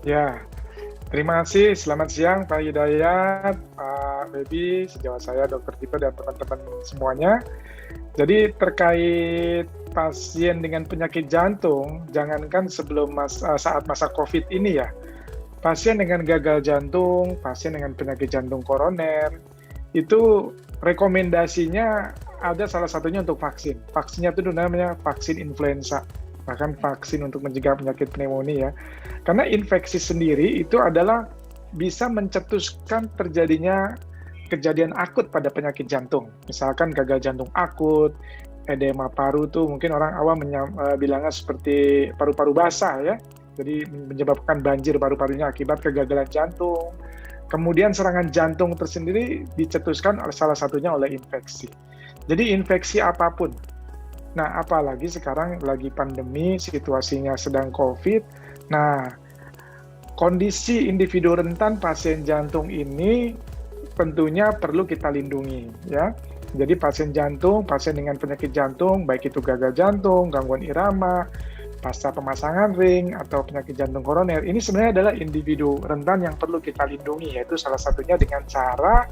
Ya, terima kasih. Selamat siang Pak Hidayat, Pak Baby, sejawat saya Dr. Tito dan teman-teman semuanya. Jadi terkait pasien dengan penyakit jantung, jangankan saat masa COVID ini ya, pasien dengan gagal jantung, pasien dengan penyakit jantung koroner, itu rekomendasinya ada salah satunya untuk vaksin. Vaksinnya itu namanya vaksin influenza, bahkan vaksin untuk mencegah penyakit pneumonia. Karena infeksi sendiri itu adalah bisa mencetuskan terjadinya kejadian akut pada penyakit jantung. Misalkan gagal jantung akut, edema paru tuh mungkin orang awam bilangnya seperti paru-paru basah ya. Jadi menyebabkan banjir paru-parunya akibat kegagalan jantung. Kemudian serangan jantung tersendiri dicetuskan salah satunya oleh infeksi. Jadi infeksi apapun. Nah, apalagi sekarang lagi pandemi, situasinya sedang COVID. Nah, kondisi individu rentan pasien jantung ini tentunya perlu kita lindungi ya. Jadi pasien jantung, pasien dengan penyakit jantung, baik itu gagal jantung, gangguan irama, pasca pemasangan ring, atau penyakit jantung koroner, ini sebenarnya adalah individu rentan yang perlu kita lindungi, yaitu salah satunya dengan cara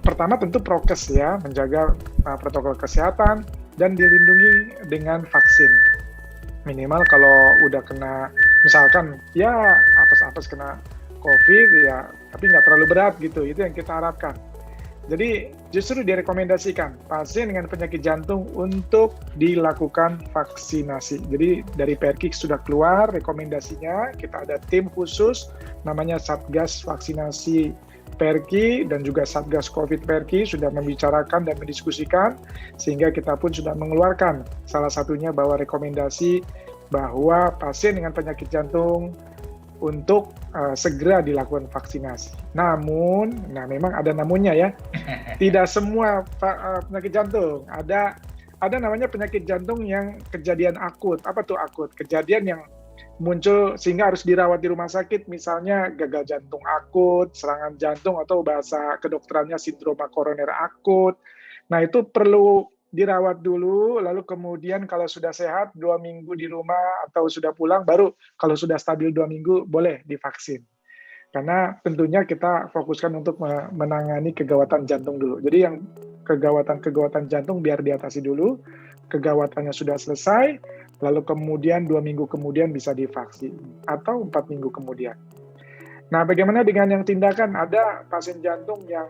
pertama tentu prokes ya, menjaga protokol kesehatan, dan dilindungi dengan vaksin. Minimal kalau udah kena, misalkan ya apes-apes kena COVID ya, tapi nggak terlalu berat gitu, itu yang kita harapkan. Jadi justru direkomendasikan pasien dengan penyakit jantung untuk dilakukan vaksinasi. Jadi dari Perkik sudah keluar rekomendasinya, kita ada tim khusus namanya Satgas Vaksinasi Perki dan juga Satgas COVID Perki sudah membicarakan dan mendiskusikan, sehingga kita pun sudah mengeluarkan salah satunya bahwa rekomendasi bahwa pasien dengan penyakit jantung untuk segera dilakukan vaksinasi. Namun, memang ada namunnya ya, tidak semua penyakit jantung. Ada namanya penyakit jantung yang kejadian akut. Apa tuh akut? Kejadian yang muncul sehingga harus dirawat di rumah sakit, misalnya gagal jantung akut, serangan jantung, atau bahasa kedokterannya sindroma koroner akut. Nah, itu perlu dirawat dulu, lalu kemudian kalau sudah sehat 2 minggu di rumah atau sudah pulang, baru kalau sudah stabil 2 minggu boleh divaksin. Karena tentunya kita fokuskan untuk menangani kegawatan jantung dulu. Jadi yang kegawatan jantung biar diatasi dulu, kegawatannya sudah selesai, lalu kemudian 2 minggu kemudian bisa divaksin, atau 4 minggu kemudian. Nah, bagaimana dengan yang tindakan? Ada pasien jantung yang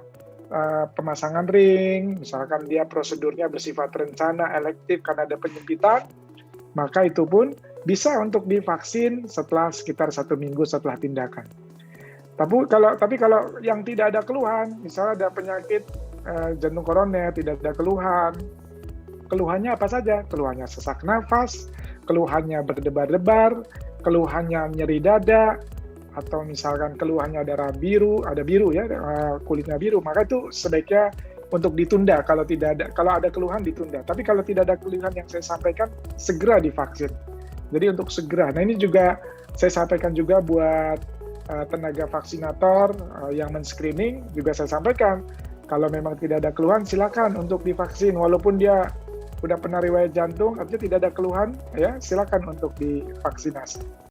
pemasangan ring, misalkan dia prosedurnya bersifat rencana, elektif karena ada penyempitan, maka itu pun bisa untuk divaksin setelah sekitar 1 minggu setelah tindakan. Tapi kalau yang tidak ada keluhan, misalnya ada penyakit jantung koroner, tidak ada keluhan, keluhannya apa saja? Keluhannya sesak nafas, keluhannya berdebar-debar, keluhannya nyeri dada, atau misalkan keluhannya darah biru, ada biru ya, kulitnya biru, maka itu sebaiknya untuk ditunda. Kalau ada keluhan ditunda. Tapi kalau tidak ada keluhan yang saya sampaikan, segera divaksin. Jadi untuk segera. Nah, ini juga saya sampaikan juga buat tenaga vaksinator yang men-screening, juga saya sampaikan, kalau memang tidak ada keluhan, silakan untuk divaksin. Walaupun dia udah pernah riwayat jantung, artinya tidak ada keluhan, ya silakan untuk divaksinasi.